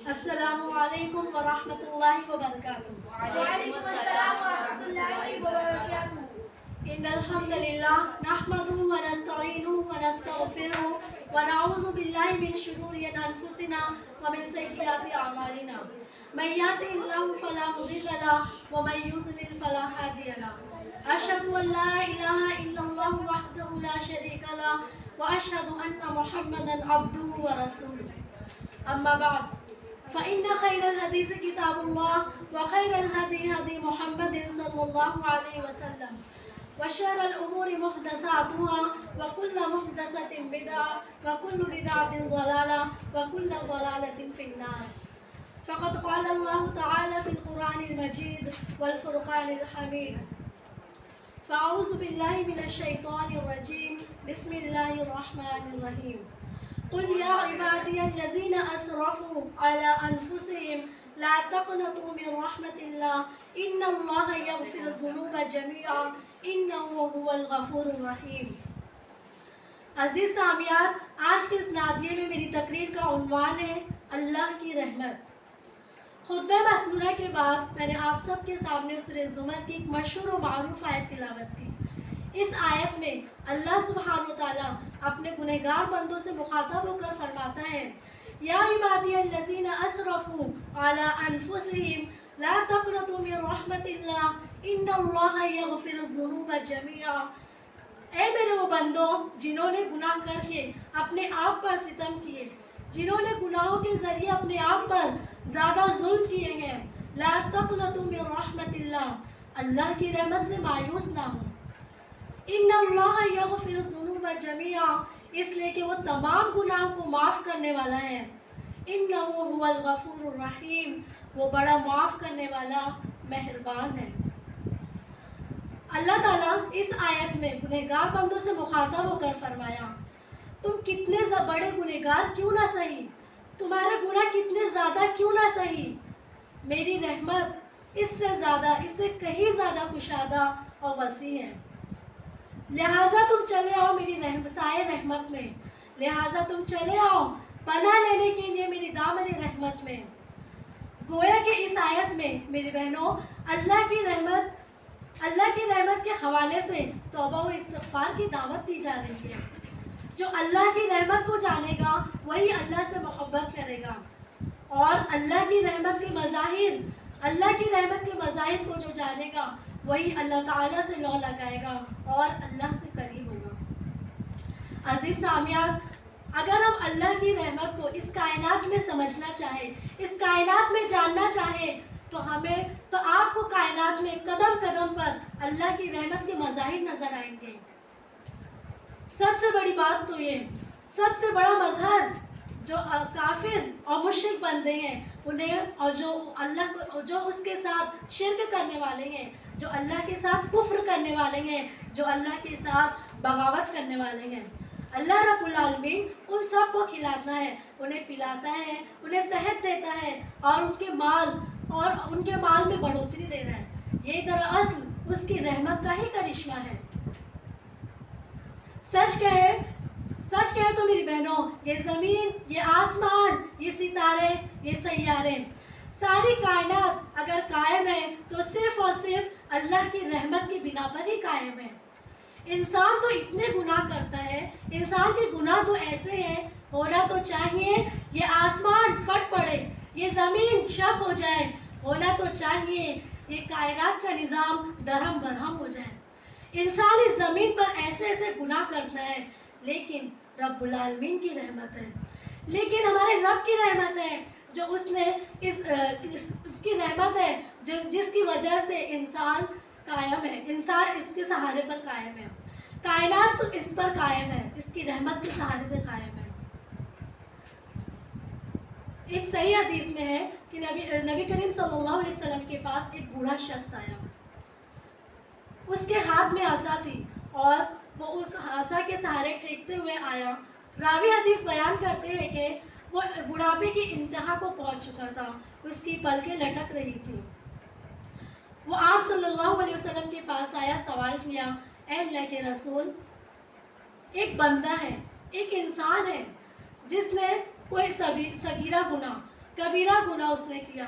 السلام علیکم ورحمۃ اللہ وبرکاتہ۔ وعلیکم السلام ورحمۃ اللہ وبرکاتہ۔ ان الحمد للہ نحمده ونستعینه ونستغفره ونعوذ باللہ من شرور انفسنا ومن سیئات اعمالنا من يهده الله فلا مضل له ومن يضلل فلا هادي له اشهد ان لا اله الا الله وحده لا شريك له واشهد ان محمدا عبده ورسوله اما بعد فإن خير الحديث كتاب الله وخير الهدي هدي محمد صلى الله عليه وسلم وشر الأمور محدثاتها وكل محدثة بدعة وكل بدعة ضلالة وكل ضلالة في النار فقد قال الله تعالى في القرآن المجيد والفرقان الحميد فأعوذ بالله من الشيطان الرجيم بسم الله الرحمن الرحيم قل يا عبادي الذين أسرفوا على أنفسهم لا تقنطوا من رحمة الله إن الله يغفر الذنوب جميعا إنه هو الغفور الرحيم۔ عزیز سامعین، آج کے اس نادیے میں میری تقریر کا عنوان ہے اللہ کی رحمت۔ خطبہ مسنونہ کے بعد میں نے آپ سب کے سامنے سورہ زمر کی ایک مشہور و معروف آیت تلاوت کی۔ اس آیت میں اللہ سبحانہ وتعالیٰ اپنے گنہگار بندوں سے مخاطب ہو کر فرماتا ہے یا عبادی الذین اسرفوا علی انفسہم لا تقنطوا من رحمت اللہ ان اللہ یغفر الذنوب جميعا۔ اے میرے وہ بندوں جنہوں نے گناہ کر کے اپنے آپ پر ستم کیے، جنہوں نے گناہوں کے ذریعے اپنے آپ پر زیادہ ظلم کیے ہیں، لا تقنطوا من رحمت اللہ، اللہ کی رحمت سے مایوس نہ ہوں۔ ان اللہ یغفر الذنوب جميعا، اس لیے کہ وہ تمام گناہوں کو معاف کرنے والا ہے۔ انہ هو الغفور الرحیم، وہ بڑا معاف کرنے والا مہربان ہے۔ اللہ تعالیٰ اس آیت میں گنہگار بندوں سے مخاطب ہو کر فرمایا تم کتنے بڑے گنہگار کیوں نہ سہی، تمہارے گناہ کتنے زیادہ کیوں نہ سہی، میری رحمت اس سے زیادہ، اس سے کہیں زیادہ کشادہ اور وسیع ہے۔ لہٰذا تم چلے آؤ میری سائے رحمت میں، لہٰذا تم چلے آؤ پناہ لینے کے لیے میری دامن رحمت میں۔ گویا کہ اس آیت میں میری بہنوں اللہ کی رحمت کے حوالے سے توبہ و استغفار کی دعوت دی جا رہی ہے۔ جو اللہ کی رحمت کو جانے گا وہی اللہ سے محبت کرے گا، اور اللہ کی رحمت کے مظاہر کو جو جانے گا وہی اللہ تعالیٰ سے لو لگائے گا اور اللہ سے قریب ہوگا۔ عزیز سامعین، اگر ہم اللہ کی رحمت کو اس کائنات میں سمجھنا چاہیں، اس کائنات میں جاننا چاہیں تو آپ کو کائنات میں قدم قدم پر اللہ کی رحمت کے مظاہر نظر آئیں گے۔ سب سے بڑی بات تو یہ، سب سے بڑا مظہر جو کافر اور مشرک بندے ہیں انہیں، اور جو اس کے ساتھ شرک کرنے والے ہیں، جو اللہ کے ساتھ کفر کرنے والے ہیں، جو اللہ کے ساتھ بغاوت کرنے والے ہیں، اللہ رب العالمین ان سب کو کھلاتا ہے، انہیں پلاتا ہے، انہیں صحت دیتا ہے، اور ان کے مال میں بڑھوتری دے رہا ہے۔ یہ دراصل اس کی رحمت کا ہی کرشمہ ہے۔ سچ کہے تو میری بہنوں، یہ زمین، یہ آسمان، یہ ستارے، یہ سیارے، ساری کائنات اگر قائم ہے تو صرف اور صرف اللہ کی رحمت کی بنا پر ہی قائم ہے۔ انسان تو اتنے گناہ کرتا ہے، انسان کے گناہ تو ایسے ہیں، ہونا تو چاہیے یہ آسمان پھٹ پڑے، یہ زمین شق ہو جائے، ہونا تو چاہیے یہ کائنات کا نظام درہم برہم ہو جائے۔ انسان اس زمین پر ایسے ایسے گناہ کرتا ہے، لیکن رب العالمین کی رحمت ہے، لیکن ہمارے رب کی رحمت ہے جو اس کی رحمت ہے جس کی وجہ سے انسان قائم ہے، انسان اس کے سہارے پر قائم ہے، کائنات تو اس پر قائم ہے، اس کی رحمت کے سہارے سے قائم ہے۔ ایک صحیح حدیث میں ہے کہ نبی کریم صلی اللہ علیہ وسلم کے پاس ایک بوڑھا شخص آیا، اس کے ہاتھ میں عصا تھی اور وہ اس عصا کے سہارے ٹھیکتے ہوئے آیا۔ راوی حدیث بیان کرتے ہیں کہ وہ بڑھاپے کی انتہا کو پہنچ چکا تھا، اس کی پلکیں لٹک رہی تھی۔ وہ آپ صلی اللہ علیہ وسلم کے پاس آیا، سوال کیا، اے اللہ کے رسول، ایک بندہ ہے، ایک انسان ہے جس نے کوئی صغیرہ گناہ، کبیرہ گناہ اس نے کیا،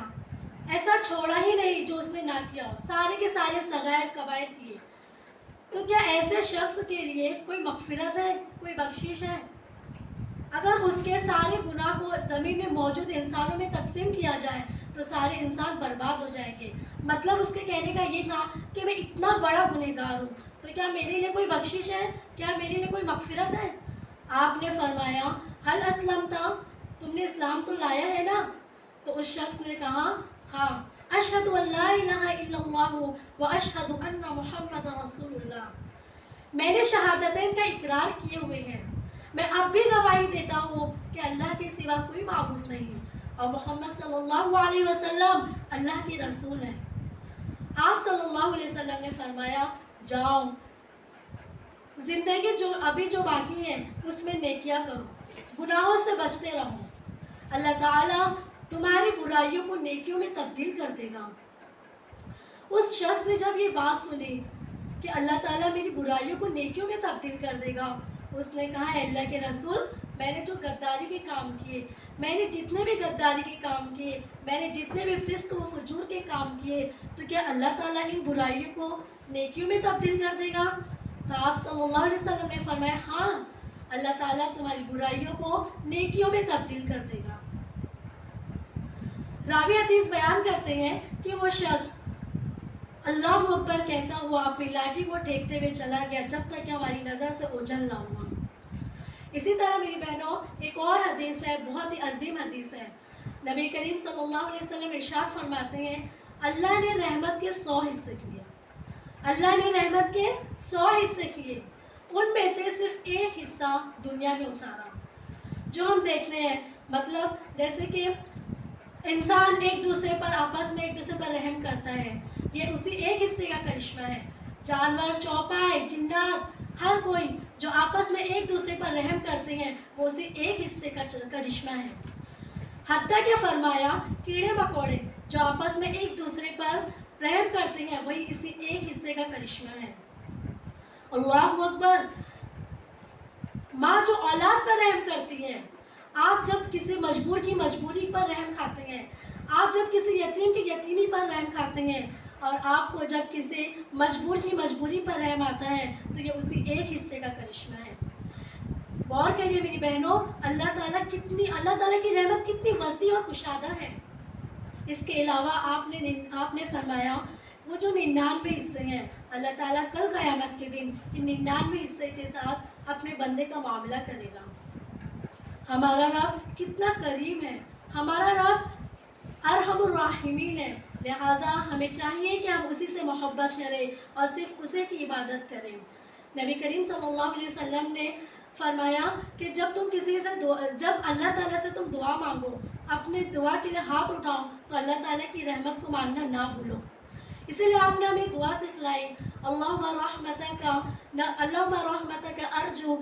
ایسا چھوڑا ہی نہیں جو اس نے نہ کیا ہو، سارے کے سارے صغائر کبائر کیے، تو کیا ایسے شخص کے لیے کوئی مغفرت ہے، کوئی بخشش ہے؟ اگر اس کے سارے گناہ کو زمین میں موجود انسانوں میں تقسیم کیا جائے تو سارے انسان برباد ہو جائیں گے۔ مطلب اس کے کہنے کا یہ تھا کہ میں اتنا بڑا گنہگار ہوں، تو کیا میرے لیے کوئی بخشش ہے؟ کیا میرے لیے کوئی مغفرت ہے؟ آپ نے فرمایا حل اسلمت، تم نے اسلام تو لایا ہے نا؟ تو اس شخص نے کہا ہاں، اشہد ان لا الہ الا اللہ و اشہد ان محمد رسول اللہ، میں نے شہادتین کا اقرار کیے ہوئے ہیں، میں اب بھی گواہی دیتا ہوں کہ اللہ کے سوا کوئی معبود نہیں اور محمد صلی اللہ علیہ وسلم اللہ کے رسول ہیں۔ آپ صلی اللہ علیہ وسلم نے فرمایا جاؤ، زندگی جو ابھی جو باقی ہے اس میں نیکیاں کرو، گناہوں سے بچتے رہو، اللہ تعالیٰ تمہاری برائیوں کو نیکیوں میں تبدیل کر دے گا۔ اس شخص نے جب یہ بات سنی کہ اللہ تعالیٰ میری برائیوں کو نیکیوں میں تبدیل کر دے گا، اس نے کہا ہے اللہ کے رسول، میں نے جو غداری کے کام کیے، میں نے جتنے بھی غداری کے کام کیے، میں نے جتنے بھی فسق و فجور کے کام کیے، تو کیا اللہ تعالیٰ ان برائیوں کو نیکیوں میں تبدیل کر دے گا؟ تو آپ صلی اللہ علیہ وسلم نے فرمایا ہاں، اللہ تعالیٰ تمہاری برائیوں کو نیکیوں میں تبدیل کر دے گا۔ راوی حدیث بیان کرتے ہیں کہ وہ شخص اللہ اکبر کہتا ہوا اپنی لاٹھی کو ٹیکتے ہوئے چلا گیا جب تک کہ ہماری نظر سے اوجھل نہ ہوا۔ اسی طرح میری بہنوں ایک اور حدیث ہے، بہت ہی عظیم حدیث ہے۔ نبی کریم صلی اللہ علیہ وسلم ارشاد فرماتے ہیں اللہ نے رحمت کے 100 حصے کیے، اللہ نے رحمت کے 100 حصے کیے، ان میں سے صرف ایک حصہ دنیا میں اتارا۔ جو ہم دیکھ رہے ہیں، مطلب جیسے کہ انسان ایک دوسرے پر آپس میں ایک دوسرے پر رحم کرتا ہے، یہ اسی ایک حصے کا کرشمہ ہے۔ جانور، چوپائے، جنات، ہر کوئی جو آپس میں ایک دوسرے پر رحم کرتے ہیں وہ اسی ایک حصے کا کرشمہ ہے۔ حتیٰ کہ فرمایا کیڑے مکوڑے جو آپس میں ایک دوسرے پر رحم کرتے ہیں وہی اسی ایک حصے کا کرشمہ ہے۔ اللہ اکبر۔ ماں جو اولاد پر رحم کرتی ہے، آپ جب کسی مجبور کی مجبوری پر رحم کھاتے ہیں، آپ جب کسی یتیم کی یتیمی پر رحم کھاتے ہیں، اور آپ کو جب کسی مجبور کی مجبوری پر رحم آتا ہے تو یہ اسی ایک حصے کا کرشمہ ہے۔ غور کریے میری بہنوں، اللہ تعالیٰ کی رحمت کتنی وسیع اور کشادہ ہے۔ اس کے علاوہ آپ نے فرمایا وہ جو 99 حصے ہیں، اللہ تعالیٰ کل قیامت کے دن ان 99 حصے کے ساتھ اپنے بندے کا معاملہ کرے گا۔ ہمارا رب کتنا کریم ہے، ہمارا رب ارحم الراحمین ہے، لہٰذا ہمیں چاہیے کہ ہم اسی سے محبت کریں اور صرف اسے کی عبادت کریں۔ نبی کریم صلی اللہ علیہ وسلم نے فرمایا کہ جب اللہ تعالیٰ سے تم دعا مانگو، اپنے دعا کے لیے ہاتھ اٹھاؤ تو اللہ تعالیٰ کی رحمت کو مانگنا نہ بھولو۔ اسی لیے آپ نے ہمیں دعا سکھلائی اللہم رحمتک ارجو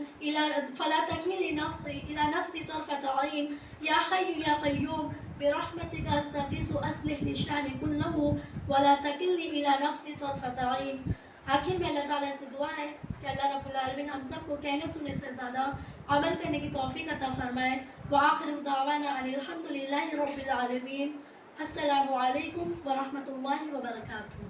فلا تکلنی الی نفسی طرفۃ عین یا حی یا قیوم برحمتک استغیث اصلح لی شأنی کلہ ولا تکلنی الی نفسی طرفۃ عین۔ آخر میں اللہ تعالیٰ سے دعا ہے کہ اللہ رب العالمین ہم سب کو کہنے سننے سے زیادہ عمل کرنے کی توفیق عطا فرمائے۔ وآخر دعوانا ان الحمد للہ رب العالمین۔ السلام علیکم ورحمۃ اللہ وبرکاتہ۔